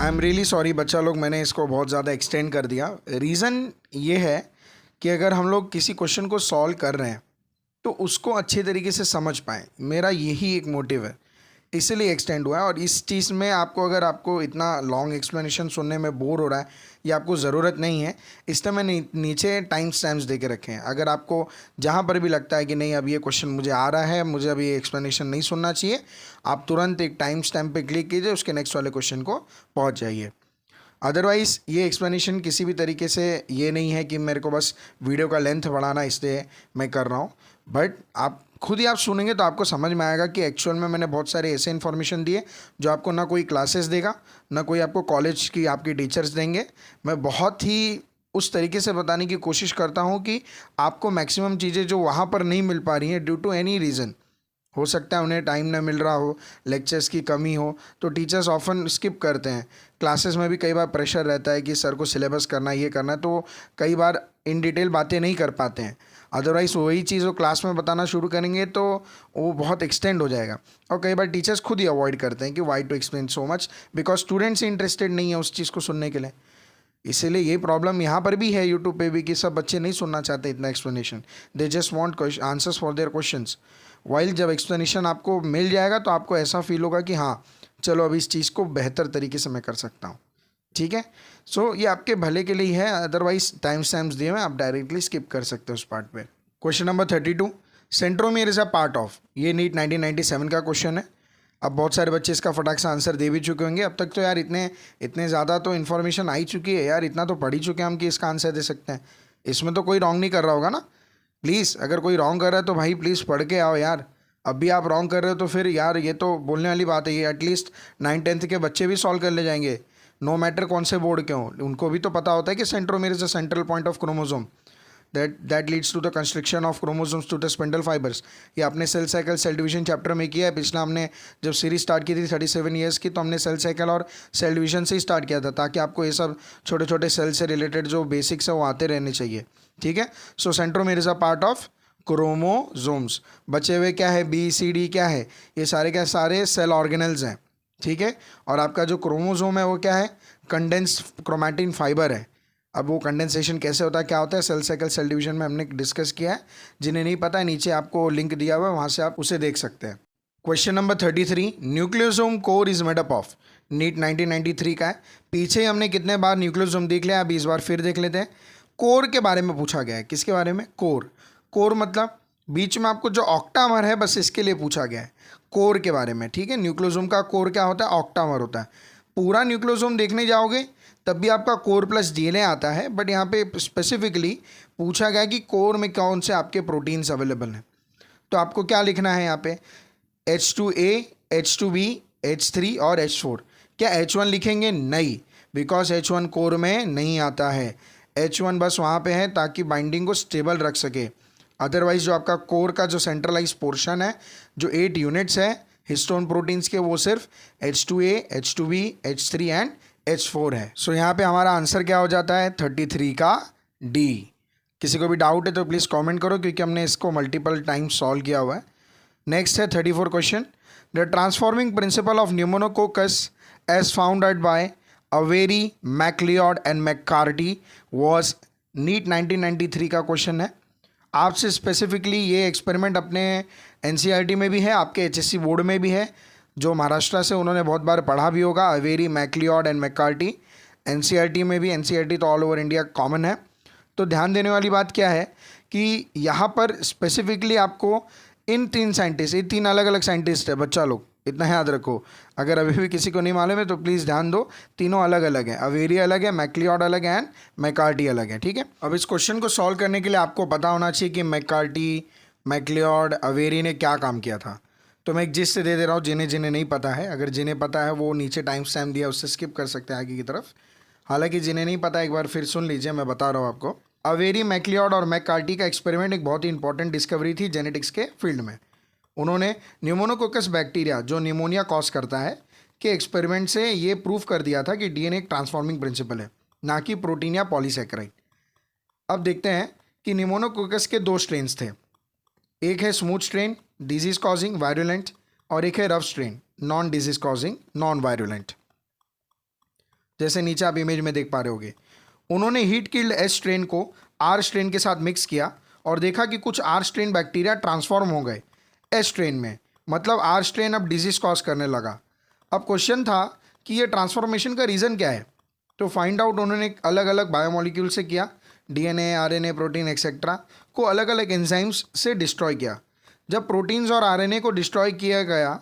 I am really sorry बच्चा लोग, मैंने इसको बहुत ज़्यादा एक्सटेंड कर दिया। रीज़न ये है कि अगर हम लोग किसी क्वेश्चन को सॉल्व कर रहे हैं तो उसको अच्छे तरीके से समझ पाएँ, मेरा यही एक मोटिव है, इसीलिए एक्सटेंड हुआ है। और इस चीज़ में आपको, अगर आपको इतना लॉन्ग एक्सप्लेनेशन सुनने में बोर हो रहा है या आपको ज़रूरत नहीं है, इसलिए मैंने नीचे टाइम स्टैम्प्स दे के रखे हैं। अगर आपको जहाँ पर भी लगता है कि नहीं अब ये क्वेश्चन मुझे आ रहा है, मुझे अभी ये एक्सप्लेनेशन नहीं सुनना चाहिए, आप तुरंत एक टाइम स्टैम्प पे क्लिक कीजिए, उसके नेक्स्ट वाले क्वेश्चन को पहुँच जाइए। अदरवाइज़ ये एक्सप्लेनेशन किसी भी तरीके से ये नहीं है कि मेरे को बस वीडियो का लेंथ बढ़ाना इसलिए मैं कर रहा हूँ, बट आप खुद ही आप सुनेंगे तो आपको समझ में आएगा कि एक्चुअल में मैंने बहुत सारे ऐसे इन्फॉर्मेशन दिए जो आपको ना कोई क्लासेस देगा, ना कोई आपको कॉलेज की आपके टीचर्स देंगे। मैं बहुत ही उस तरीके से बताने की कोशिश करता हूँ कि आपको मैक्सिमम चीज़ें जो वहाँ पर नहीं मिल पा रही हैं ड्यू टू एनी रीज़न, हो सकता है उन्हें टाइम ना मिल रहा हो, लेक्चर्स की कमी हो, तो टीचर्स ऑफन स्किप करते हैं। क्लासेस में भी कई बार प्रेशर रहता है कि सर को सिलेबस करना है, ये करना है, तो कई बार इन डिटेल बातें नहीं कर पाते हैं। अदरवाइज़ वही चीज़ वो क्लास में बताना शुरू करेंगे तो वो बहुत एक्सटेंड हो जाएगा। और कई बार टीचर्स खुद ही अवॉइड करते हैं कि why to explain so much, because students interested नहीं है उस चीज़ को सुनने के लिए। इसीलिए ये प्रॉब्लम यहाँ पर भी है यूट्यूब पे भी कि सब बच्चे नहीं सुनना चाहते इतना explanation, they just want answers for their questions. While जब एक्सप्लेनेशन आपको मिल जाएगा तो आपको ऐसा फील होगा कि हाँ चलो अभी इस चीज़ को बेहतर तरीके से मैं कर सकता हूँ। ठीक है, सो ये आपके भले के लिए है। अदरवाइज टाइम स्टैम्प्स दिए हुए आप डायरेक्टली स्किप कर सकते हो उस पार्ट पे। Question number 32, centromere is a part of, ये नीट 1997 का क्वेश्चन है। अब बहुत सारे बच्चे इसका फटाक से आंसर दे भी चुके होंगे। अब तक तो यार इतने इतने ज़्यादा तो इन्फॉर्मेशन आई चुकी है यार, इतना तो पढ़ ही चुके हैं हम कि इसका आंसर दे सकते हैं। इसमें तो कोई रॉन्ग नहीं कर रहा होगा ना? प्लीज़ अगर कोई रॉन्ग कर रहा है तो भाई प्लीज़ पढ़ के आओ यार। अब भी आप रॉन्ग कर रहे हो तो फिर यार ये तो बोलने वाली बात है। ये एटलीस्ट 9th-10th के बच्चे भी सॉल्व कर ले जाएंगे, नो मैटर कौन से बोर्ड के हों। उनको भी तो पता होता है कि centromere is a central point of chromosome that leads to the constriction of chromosomes to the spindle fibers। ये आपने cell cycle cell division chapter में किया है। पिछला हमने जब सीरीज स्टार्ट की थी 37 ईयर्स की, तो हमने सेल साइकिल और सेल डिवीजन से ही स्टार्ट किया था, ताकि आपको ये सब छोटे छोटे सेल से रिलेटेड जो बेसिक्स है वो आते रहने चाहिए। ठीक है, so centromere is a part of chromosomes. बचे हुए क्या है, बी सी डी क्या है, ये सारे क्या सारे सेल ऑर्गेनल्स हैं। ठीक है, और आपका जो क्रोमोसोम है वो क्या है, कंडेंस क्रोमैटिन फाइबर है। अब वो कंडेंसेशन कैसे होता है, क्या होता है, सेल साइकिल सेल डिवीजन में हमने डिस्कस किया है। जिन्हें नहीं पता है नीचे आपको लिंक दिया हुआ है, वहाँ से आप उसे देख सकते हैं। Question number 33, nucleosome core is made up of, NEET 1993 का है। पीछे हमने कितने बार न्यूक्लियोसोम देख लिया, अभी इस बार फिर देख लेते हैं। कोर के बारे में पूछा गया है। किसके बारे में, कोर। कोर मतलब बीच में आपको जो ऑक्टामर है बस इसके लिए पूछा गया है, कोर के बारे में। ठीक है, न्यूक्लियोसोम का कोर क्या होता है, ऑक्टामर होता है। पूरा न्यूक्लियोसोम देखने जाओगे तब भी आपका कोर प्लस डीएनए आता है, बट यहाँ पे स्पेसिफिकली पूछा गया कि कोर में कौन से आपके प्रोटीन्स अवेलेबल हैं। तो आपको क्या लिखना है यहाँ पे, H2A, H2B, H3 और H4। क्या H1 लिखेंगे, नहीं, बिकॉज H1 कोर में नहीं आता है। H1 बस वहाँ पे है ताकि बाइंडिंग को स्टेबल रख सके। अदरवाइज जो आपका कोर का जो सेंट्रलाइज पोर्शन है, जो 8 यूनिट्स है हिस्टोन प्रोटीन्स के, वो सिर्फ H2A, H2B, H3 and H4 है। सो यहाँ पे हमारा आंसर क्या हो जाता है, 33 का डी। किसी को भी डाउट है तो प्लीज़ कमेंट करो, क्योंकि हमने इसको मल्टीपल टाइम्स सॉल्व किया हुआ है। नेक्स्ट है 34 question, the transforming principle of pneumococcus as founded by Avery, McLeod and McCarty was, NEET 1993 का क्वेश्चन है। आपसे स्पेसिफिकली ये एक्सपेरिमेंट अपने एनसीईआरटी में भी है, आपके एचएससी बोर्ड में भी है, जो महाराष्ट्र से उन्होंने बहुत बार पढ़ा भी होगा, अवेरी, मैक्लियोड एंड मैककार्टी। एनसीईआरटी में भी, एनसीईआरटी तो ऑल ओवर इंडिया कॉमन है। तो ध्यान देने वाली बात क्या है कि यहाँ पर स्पेसिफिकली आपको इन 3 साइंटिस्ट, ये 3 अलग अलग साइंटिस्ट है बच्चा लोग, इतना याद रखो। अगर अभी भी किसी को नहीं मालूम है तो प्लीज़ ध्यान दो, तीनों अलग अलग है, अवेरी अलग है, मैक्लियोड अलग है एंड मैककार्टी अलग है। ठीक है, अब इस क्वेश्चन को सॉल्व करने के लिए आपको पता होना चाहिए कि मैककार्टी, मैक्लियोड, अवेरी ने क्या काम किया था। तो मैं एक जिस्ट दे दे रहा हूँ जिन्हें जिन्हें नहीं पता है। अगर जिन्हें पता है वो नीचे टाइम स्टैम्प दिया, उससे स्किप कर सकते हैं आगे की तरफ। हालांकि जिन्हें नहीं पता एक बार फिर सुन लीजिए, मैं बता रहा हूँ आपको। अवेरी, मैक्लियोड और मैककार्टी का एक्सपेरिमेंट एक बहुत ही इंपॉर्टेंट डिस्कवरी थी जेनेटिक्स के फील्ड में। उन्होंने न्यूमोनोकोकस बैक्टीरिया जो निमोनिया कॉज करता है के एक्सपेरिमेंट से ये प्रूव कर दिया था कि डीएनए एक ट्रांसफॉर्मिंग प्रिंसिपल है, ना कि प्रोटीन या पॉलीसैकेराइड। अब देखते हैं कि निमोनोकोकस के 2 स्ट्रेन्स थे, एक है smooth strain disease causing virulent, और एक है rough strain non disease causing non virulent. जैसे नीचे आप इमेज में देख पा रहे होगे। उन्होंने हीट किल्ड एस स्ट्रेन को आर स्ट्रेन के साथ मिक्स किया और देखा कि कुछ आर स्ट्रेन बैक्टीरिया ट्रांसफॉर्म हो गए एस स्ट्रेन में, मतलब आर स्ट्रेन अब डिजीज कॉज करने लगा। अब क्वेश्चन था कि ये ट्रांसफॉर्मेशन का रीज़न क्या है, तो फाइंड आउट उन्होंने अलग अलग बायोमोलिक्यूल से किया, डीएनए, आरएनए, प्रोटीन एक्सेट्रा को अलग अलग एंजाइम्स से डिस्ट्रॉय किया। जब प्रोटीन्स और आरएनए को डिस्ट्रॉय किया गया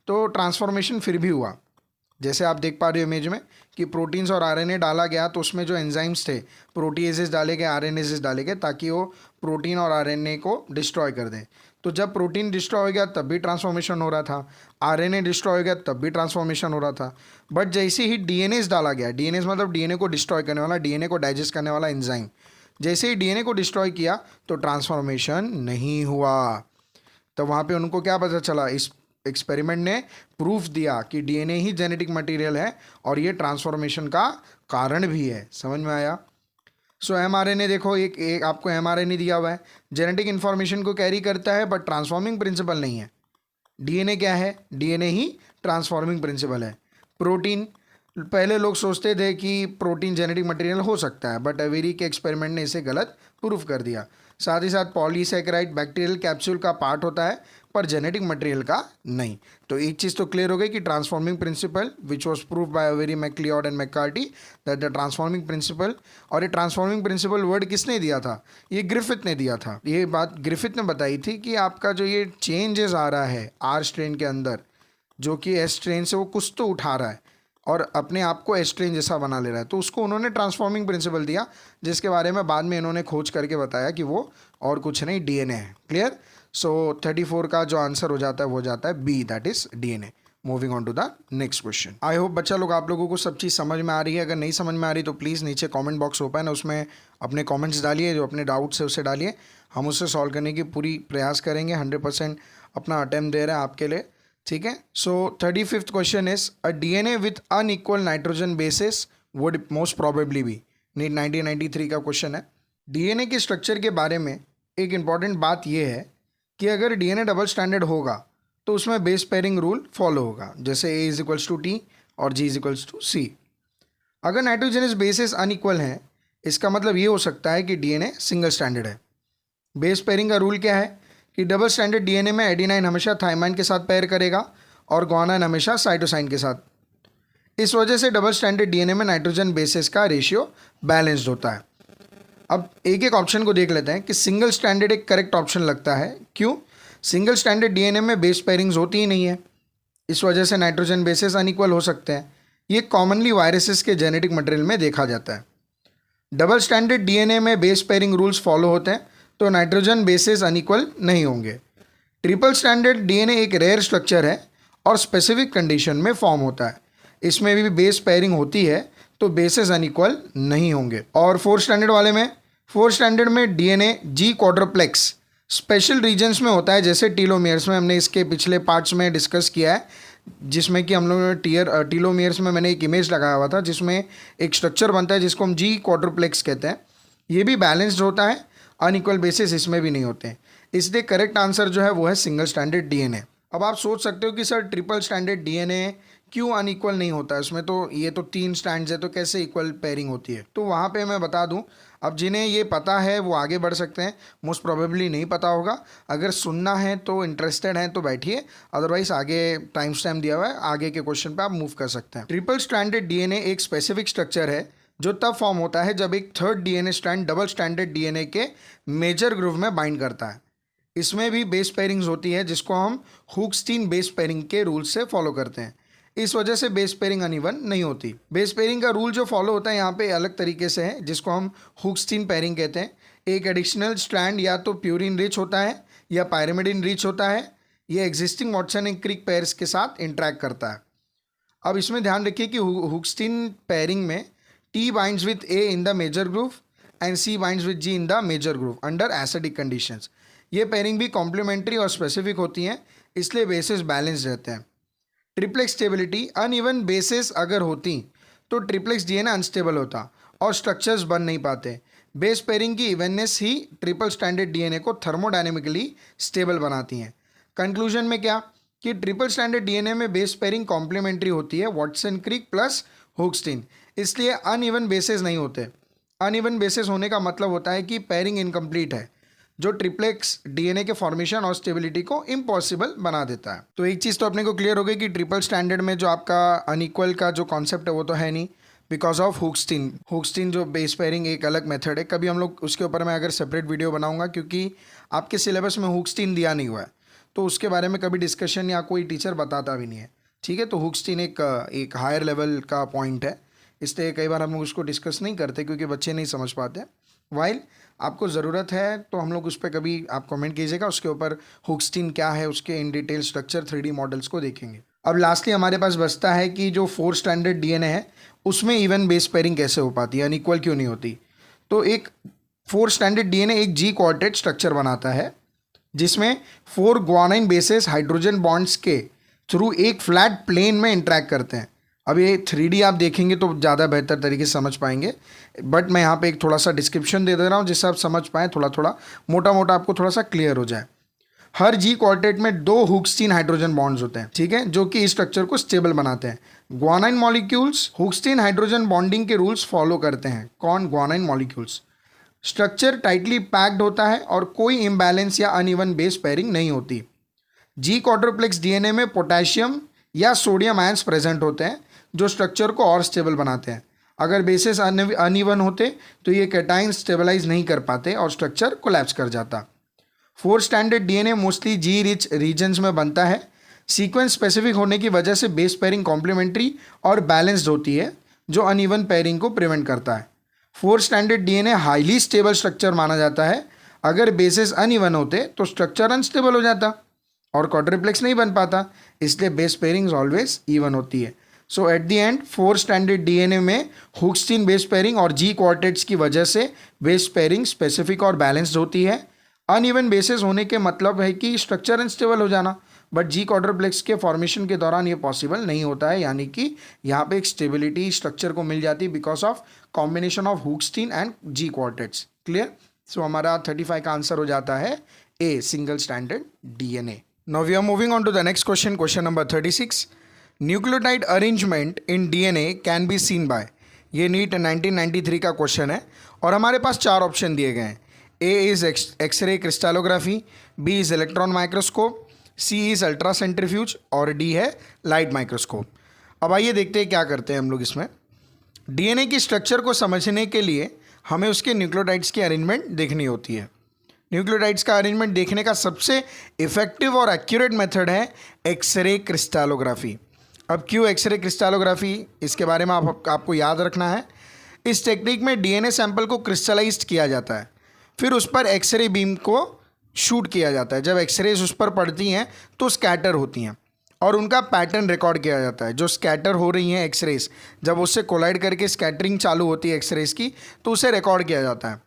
तो ट्रांसफॉर्मेशन फिर भी हुआ। जैसे आप देख पा रहे हो इमेज में कि प्रोटीन्स और आरएनए डाला गया तो उसमें जो एंजाइम्स थे, प्रोटीएजेस डाले गए, आरएनएजेस डाले गए ताकि वो प्रोटीन और आरएनए को डिस्ट्रॉय कर दें। तो जब प्रोटीन डिस्ट्रॉय हो गया तब भी ट्रांसफॉर्मेशन हो रहा था, आरएनए डिस्ट्रॉय हो गया तब भी ट्रांसफॉर्मेशन हो रहा था। बट जैसे ही डीएनएस डाला गया, डीएनएस मतलब डीएनए को डिस्ट्रॉय करने वाला, डीएनए को डाइजेस्ट करने वाला एंजाइम, जैसे ही डीएनए को डिस्ट्रॉय किया तो ट्रांसफॉर्मेशन नहीं हुआ। तो वहाँ पे उनको क्या पता चला, इस एक्सपेरिमेंट ने प्रूफ दिया कि डीएनए ही जेनेटिक मटेरियल है और ये ट्रांसफॉर्मेशन का कारण भी है। समझ में आया? सो एमआरएनए देखो, एक आपको एमआरएनए दिया हुआ है, जेनेटिक इन्फॉर्मेशन को कैरी करता है बट ट्रांसफॉर्मिंग प्रिंसिपल नहीं है। डीएनए क्या है? डीएनए ही ट्रांसफॉर्मिंग प्रिंसिपल है। प्रोटीन, पहले लोग सोचते थे कि प्रोटीन जेनेटिक मटेरियल हो सकता है बट अवेरी के एक्सपेरिमेंट ने इसे गलत प्रूफ कर दिया। साथ ही साथ पॉलीसैकेराइड बैक्टीरियल कैप्सूल का पार्ट होता है पर जेनेटिक मटेरियल का नहीं। तो एक चीज़ तो क्लियर हो गई कि transforming principle which was prove by Avery, McLeod and McCarty that the transforming principle. और ये ट्रांसफॉर्मिंग प्रिंसिपल वर्ड किसने दिया था? ये ग्रिफिथ ने दिया था। ये बात ग्रिफिथ ने बताई थी कि आपका जो ये चेंजेस आ रहा है आर स्ट्रेन के अंदर, जो कि एस स्ट्रेन से वो कुछ तो उठा रहा है और अपने आप को एस स्ट्रेन जैसा बना ले रहा है, तो उसको उन्होंने ट्रांसफॉर्मिंग प्रिंसिपल दिया, जिसके बारे में बाद में इन्होंने खोज करके बताया कि वो और कुछ नहीं डीएनए है। क्लियर? सो 34 का जो आंसर हो जाता है वो जाता है B, that is DNA. Moving on to the next question. I hope बच्चा लोग आप लोगों को सब चीज़ समझ में आ रही है। अगर नहीं समझ में आ रही तो प्लीज़ नीचे कमेंट बॉक्स ओपन है, उसमें अपने कमेंट्स डालिए, जो अपने डाउट्स है उसे डालिए, हम उससे सॉल्व करने की पूरी प्रयास करेंगे। 100% अपना अटेम्प्ट दे रहे हैं आपके लिए, ठीक है? So 35th question is a DNA with unequal nitrogen bases would most probably be. NEET 1993 का क्वेश्चन है। डीएनए के स्ट्रक्चर के बारे में एक इंपॉर्टेंट बात यह है कि अगर डीएनए डबल स्टैंडर्ड होगा तो उसमें बेस पेयरिंग रूल फॉलो होगा, जैसे A = T और G = C। अगर नाइट्रोजनस बेसिस अनइक्वल हैं, इसका मतलब ये हो सकता है कि डीएनए सिंगल स्टैंडर्ड है। बेस पेयरिंग का रूल क्या है कि डबल स्टैंडर्ड डीएनए में एडेनाइन हमेशा थाइमाइन के साथ पेयर करेगा और ग्वानाइन हमेशा साइटोसाइन के साथ। इस वजह से डबल स्टैंडर्ड डीएनए में नाइट्रोजन बेसिस का रेशियो बैलेंस्ड होता है। अब एक एक ऑप्शन को देख लेते हैं कि सिंगल स्टैंडर्ड एक करेक्ट ऑप्शन लगता है। क्यों? सिंगल स्टैंडर्ड डीएनए में बेस पेयरिंग्स होती ही नहीं है, इस वजह से नाइट्रोजन बेसिस अनइक्वल हो सकते हैं। ये कॉमनली वायरसेस के जेनेटिक मटेरियल में देखा जाता है। डबल स्टैंडर्ड डीएनए में बेस पेयरिंग रूल्स फॉलो होते हैं तो नाइट्रोजन बेसिस अनइक्वल नहीं होंगे। ट्रिपल स्टैंडर्ड डीएनए एक रेयर स्ट्रक्चर है और स्पेसिफिक कंडीशन में फॉर्म होता है, इसमें भी बेस पेयरिंग होती है तो बेसिस अनइक्वल नहीं होंगे। और फोर्थ स्टैंडर्ड में डीएनए जी क्वाड्रप्लेक्स स्पेशल रीजन्स में होता है, जैसे टीलोमियर्स में। हमने इसके पिछले पार्ट्स में डिस्कस किया है, जिसमें कि हम लोगों ने टीलोमियर्स में मैंने एक इमेज लगाया हुआ था जिसमें एक स्ट्रक्चर बनता है जिसको हम जी क्वाड्रप्लेक्स कहते हैं। ये भी बैलेंस्ड होता है, अनइक्वल बेसिस इसमें भी नहीं होते हैं, इसलिए करेक्ट आंसर जो है वो है सिंगल स्टैंडर्ड डीएनए। अब आप सोच सकते हो कि सर ट्रिपल स्टैंडर्ड डीएनए क्यों अनइक्वल नहीं होता है, उसमें तो ये तो 3 स्टैंड्स है तो कैसे इक्वल पेयरिंग होती है? तो वहाँ पे मैं बता दूँ, अब जिन्हें ये पता है वो आगे बढ़ सकते हैं, मोस्ट प्रोबेबली नहीं पता होगा। अगर सुनना है तो, इंटरेस्टेड हैं तो बैठिए, अदरवाइज आगे टाइम स्टैम्प दिया हुआ है, आगे के क्वेश्चन पे आप मूव कर सकते हैं। ट्रिपल स्टैंडर्ड डीएनए एक स्पेसिफिक स्ट्रक्चर है जो तब फॉर्म होता है जब एक third DNA strand double standard DNA के मेजर ग्रुव में बाइंड करता है। इसमें भी बेस पेयरिंग्स होती है जिसको हम हुक्सटीन बेस पेयरिंग के रूल से फॉलो करते हैं, इस वजह से बेस पेयरिंग अनइवन नहीं होती। बेस पेयरिंग का रूल जो फॉलो होता है यहाँ पे अलग तरीके से है, जिसको हम हुक्सटीन पेयरिंग कहते हैं। एक एडिशनल स्ट्रैंड या तो प्यूरिन रिच होता है या पायरिमिडिन रिच होता है, ये existing Watson and Crick pairs के साथ इंटरेक्ट करता है। अब इसमें ध्यान रखिए कि हुक्सटीन पेयरिंग में T binds with A in the major groove and C binds with G in the major groove under acidic conditions. ये पेयरिंग भी कॉम्प्लीमेंट्री और स्पेसिफिक होती हैं, इसलिए बेसिस बैलेंस रहते हैं। ट्रिप्लेक्स स्टेबिलिटी, अनइवन बेसिस अगर होती तो ट्रिप्लेक्स डीएनए अनस्टेबल होता और स्ट्रक्चर्स बन नहीं पाते। बेस पेयरिंग की इवननेस ही ट्रिपल स्टैंडर्ड डीएनए को थर्मोडायनेमिकली स्टेबल बनाती हैं। कंक्लूजन में क्या कि ट्रिपल स्टैंडर्ड डीएनए में बेस पेयरिंग कॉम्प्लीमेंट्री होती है, वाटसन क्रिक प्लस हुक्सटीन, इसलिए अनइवन बेसेस नहीं होते। अनइवन बेसेस होने का मतलब होता है कि पेयरिंग इनकम्प्लीट है, जो ट्रिप्लेक्स डीएनए के फॉर्मेशन और स्टेबिलिटी को इम्पॉसिबल बना देता है। तो एक चीज़ तो अपने को क्लियर हो गई कि ट्रिपल स्टैंडर्ड में जो आपका अनइक्वल का जो कॉन्सेप्ट है वो तो है नहीं, बिकॉज ऑफ हुक्सटीन। हुक्सटीन जो बेस पेयरिंग एक अलग मेथड है, कभी हम लोग उसके ऊपर मैं अगर सेपरेट वीडियो बनाऊंगा, क्योंकि आपके सिलेबस में हुक्सटीन दिया नहीं हुआ है, तो उसके बारे में कभी डिस्कशन या कोई टीचर बताता भी नहीं है। ठीक है, तो हुक्सटीन एक हायर लेवल का पॉइंट है, इसलिए कई बार हम लोग उसको डिस्कस नहीं करते क्योंकि बच्चे नहीं समझ पाते। वाइल आपको ज़रूरत है तो हम लोग उस पर कभी आप कमेंट कीजिएगा, उसके ऊपर हुक्सटीन क्या है उसके in detail structure 3D models को देखेंगे। अब लास्टली हमारे पास बचता है कि जो 4 स्टैंडर्ड डीएनए है उसमें इवन बेस पेयरिंग कैसे हो पाती है, अनइक्वल क्यों नहीं होती। तो एक 4 स्टैंडर्ड डीएनए एक जी क्वार्टेट स्ट्रक्चर बनाता है जिसमें 4 ग्वानाइन बेसेस हाइड्रोजन बॉन्ड्स के थ्रू एक फ्लैट प्लेन में इंटरेक्ट करते हैं। अब ये 3D आप देखेंगे तो ज़्यादा बेहतर तरीके से समझ पाएंगे, बट मैं यहाँ पे एक थोड़ा सा डिस्क्रिप्शन दे रहा हूँ जिससे आप समझ पाएँ, थोड़ा थोड़ा मोटा मोटा आपको थोड़ा सा क्लियर हो जाए। हर जी क्वार्टेट में 2 हुक्सटीन हाइड्रोजन बॉन्ड्स होते हैं, ठीक है, जो कि इस स्ट्रक्चर को स्टेबल बनाते हैं। ग्वानाइन मॉलिक्यूल्स हुक्सटीन हाइड्रोजन बॉन्डिंग के रूल्स फॉलो करते हैं। कौन? Guanine molecules. Structure tightly packed होता है और कोई इम्बैलेंस या अनइवन बेस पेयरिंग नहीं होती। जी क्वाड्रुप्लेक्स डीएनए में पोटेशियम या सोडियम आयंस प्रेजेंट होते हैं जो स्ट्रक्चर को और स्टेबल बनाते हैं। अगर बेसिस अनइवन होते तो ये कैटाइन स्टेबलाइज नहीं कर पाते और स्ट्रक्चर कोलैप्स कर जाता। 4 स्टैंडर्ड डीएनए मोस्टली जी रिच रीजन्स में बनता है। सीक्वेंस स्पेसिफिक होने की वजह से बेस पेयरिंग कॉम्प्लीमेंट्री और बैलेंस्ड होती है, जो अनइवन पेयरिंग को प्रिवेंट करता है। 4 stranded DNA highly stable structure माना जाता है। अगर बेसिस अनइवन होते तो स्ट्रक्चर अनस्टेबल हो जाता और क्वाड्रुप्लेक्स नहीं बन पाता, इसलिए बेस पेयरिंग ऑलवेज इवन होती है। So at the end 4 stranded DNA में हुक्सटीन बेस पेयरिंग और जी क्वार्टेट्स की वजह से बेस पेयरिंग स्पेसिफिक और बैलेंस्ड होती है। अनइवन बेसिस होने के मतलब है कि स्ट्रक्चर अनस्टेबल हो जाना, बट जी क्वाड्रुप्लेक्स के फॉर्मेशन के दौरान ये पॉसिबल नहीं होता है, यानी कि यहाँ पे एक स्टेबिलिटी स्ट्रक्चर को मिल जाती है because of combination of Hoogsteen and G quartets. Clear? So हमारा 35 का आंसर हो जाता है A, single stranded DNA. Now we are moving on to the next question, question number 36. Nucleotide arrangement in DNA can be seen by, ये NEET 1993 का question है और हमारे पास 4 ऑप्शन दिए गए हैं। A is X ray crystallography, B is electron microscope, C is ultra centrifuge और D है लाइट माइक्रोस्कोप। अब आइए देखते हैं क्या करते हैं हम लोग इसमें। डीएनए की स्ट्रक्चर को समझने के लिए हमें उसके न्यूक्लियोटाइड्स की अरेंजमेंट देखनी होती है। न्यूक्लियोटाइड्स का अरेंजमेंट देखने का सबसे इफेक्टिव और एक्यूरेट मेथड है एक्सरे क्रिस्टलोग्राफी। अब क्यों एक्सरे क्रिस्टलोग्राफी, इसके बारे में आपको याद रखना है। इस टेक्निक में डीएनए सैंपल को क्रिस्टलाइज्ड किया जाता है, फिर उस पर एक्सरे बीम को शूट किया जाता है। जब एक्सरेज उस पर पड़ती हैं तो स्कैटर होती हैं और उनका पैटर्न रिकॉर्ड किया जाता है। जो स्कैटर हो रही हैं एक्सरेज, जब उससे कोलाइड करके स्कैटरिंग चालू होती है एक्सरेज की, तो उसे रिकॉर्ड किया जाता है।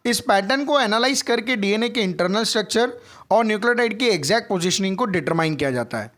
इस पैटर्न को एनालाइज करके डीएनए के इंटरनल स्ट्रक्चर और न्यूक्लियोटाइड की एग्जैक्ट पोजीशनिंग को डिटरमाइन किया जाता है।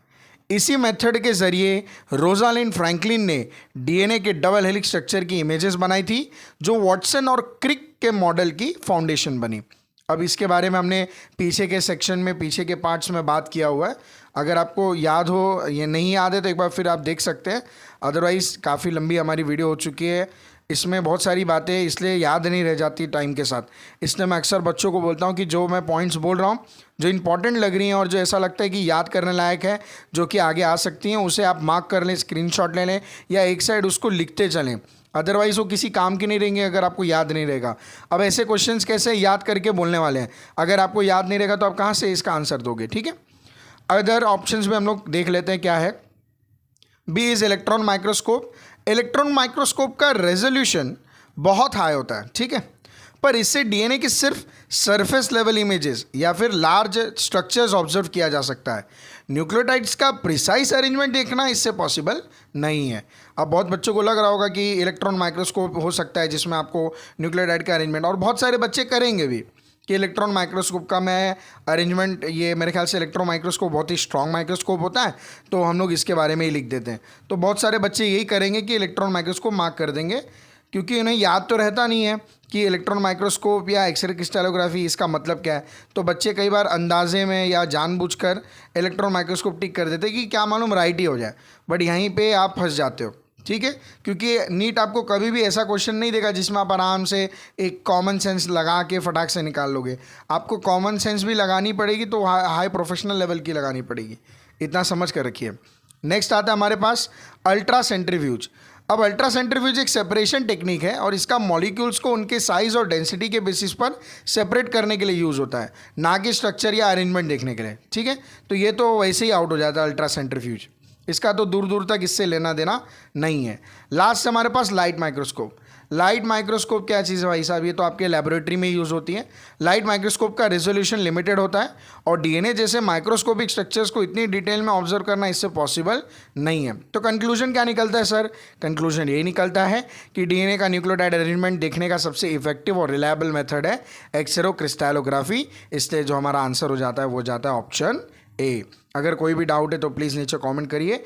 इसी मेथड के जरिए रोजालिंड फ्रैंकलिन ने डीएनए के डबल हेलिक्स स्ट्रक्चर की इमेजेस बनाई थी, जो वॉटसन और क्रिक के मॉडल की फाउंडेशन बनी। अब इसके बारे में हमने पीछे के सेक्शन में, पीछे के पार्ट्स में बात किया हुआ है। अगर आपको याद हो या नहीं याद है तो एक बार फिर आप देख सकते हैं, अदरवाइज़ काफ़ी लंबी हमारी वीडियो हो चुकी है, इसमें बहुत सारी बातें इसलिए याद नहीं रह जाती टाइम के साथ। इसलिए मैं अक्सर बच्चों को बोलता हूँ कि जो मैं पॉइंट्स बोल रहा हूँ, जो इंपॉर्टेंट लग रही हैं और जो ऐसा लगता है कि याद करने लायक है, जो कि आगे आ सकती हैं, उसे आप मार्क कर लें, स्क्रीनशॉट ले लें या एक साइड उसको लिखते चलें। अदरवाइज़ वो किसी काम की नहीं रहेंगे अगर आपको याद नहीं रहेगा। अब ऐसे क्वेश्चंस कैसे याद करके बोलने वाले हैं, अगर आपको याद नहीं रहेगा तो आप कहाँ से इसका आंसर दोगे। ठीक है, अदर ऑप्शंस में हम लोग देख लेते हैं क्या है। B is electron microscope. Electron microscope का रेजोल्यूशन बहुत हाई होता है, ठीक है, पर इससे डीएनए की सिर्फ सरफेस लेवल इमेजेस या फिर लार्ज स्ट्रक्चर्स ऑब्जर्व किया जा सकता है। न्यूक्लियोटाइड्स का प्रिसाइज अरेंजमेंट देखना इससे पॉसिबल नहीं है। अब बहुत बच्चों को लग रहा होगा कि इलेक्ट्रॉन माइक्रोस्कोप हो सकता है जिसमें आपको न्यूक्लियोटाइड का अरेंजमेंट, और बहुत सारे बच्चे करेंगे भी कि इलेक्ट्रॉन माइक्रोस्कोप का मैं अरेंजमेंट, ये मेरे ख्याल से इलेक्ट्रॉन माइक्रोस्कोप बहुत ही स्ट्रॉन्ग माइक्रोस्कोप होता है, तो हम लोग इसके बारे में ही लिख देते हैं। तो बहुत सारे बच्चे यही करेंगे कि इलेक्ट्रॉन माइक्रोस्कोप मार्क कर देंगे, क्योंकि उन्हें याद तो रहता नहीं है कि इलेक्ट्रॉन माइक्रोस्कोप या एक्सरे क्रिस्टलोग्राफी इसका मतलब क्या है। तो बच्चे कई बार अंदाजे में या जानबूझकर इलेक्ट्रॉन माइक्रोस्कोप टिक कर देते कि क्या मालूम राइट ही हो जाए, बट यहीं पे आप फंस जाते हो। ठीक है, क्योंकि नीट आपको कभी भी ऐसा क्वेश्चन नहीं देगा जिसमें आप आराम से एक कॉमन सेंस लगा के फटाक से निकाल लोगे। आपको कॉमन सेंस भी लगानी पड़ेगी, तो हाई प्रोफेशनल लेवल की लगानी पड़ेगी, इतना समझ कर रखिए। नेक्स्ट आता है हमारे पास अल्ट्रा सेंट्रीफ्यूज। अब अल्ट्रा सेंट्रीफ्यूज एक सेपरेशन टेक्निक है और इसका मॉलिक्यूल्स को उनके साइज और डेंसिटी के बेसिस पर सेपरेट करने के लिए यूज़ होता है, ना कि स्ट्रक्चर या अरेंजमेंट देखने के लिए। ठीक है, तो ये तो वैसे ही आउट हो जाता है अल्ट्रा सेंट्रीफ्यूज, इसका तो दूर दूर तक इससे लेना देना नहीं है। लास्ट हमारे पास लाइट माइक्रोस्कोप। लाइट माइक्रोस्कोप क्या चीज़ है भाई साहब, ये तो आपके लेबोरेटरी में यूज़ होती है। लाइट माइक्रोस्कोप का रेजोल्यूशन लिमिटेड होता है और डीएनए जैसे माइक्रोस्कोपिक स्ट्रक्चर्स को इतनी डिटेल में ऑब्जर्व करना इससे पॉसिबल नहीं है। तो कंक्लूजन क्या निकलता है सर? कंक्लूजन यही निकलता है कि डीएनए का न्यूक्लियोटाइड अरेंजमेंट देखने का सबसे इफेक्टिव और रिलायबल मेथड है एक्सरे क्रिस्टलोग्राफी। इसलिए जो हमारा आंसर हो जाता है वो जाता है ऑप्शन ए। अगर कोई भी डाउट है तो प्लीज़ नीचे कॉमेंट करिए।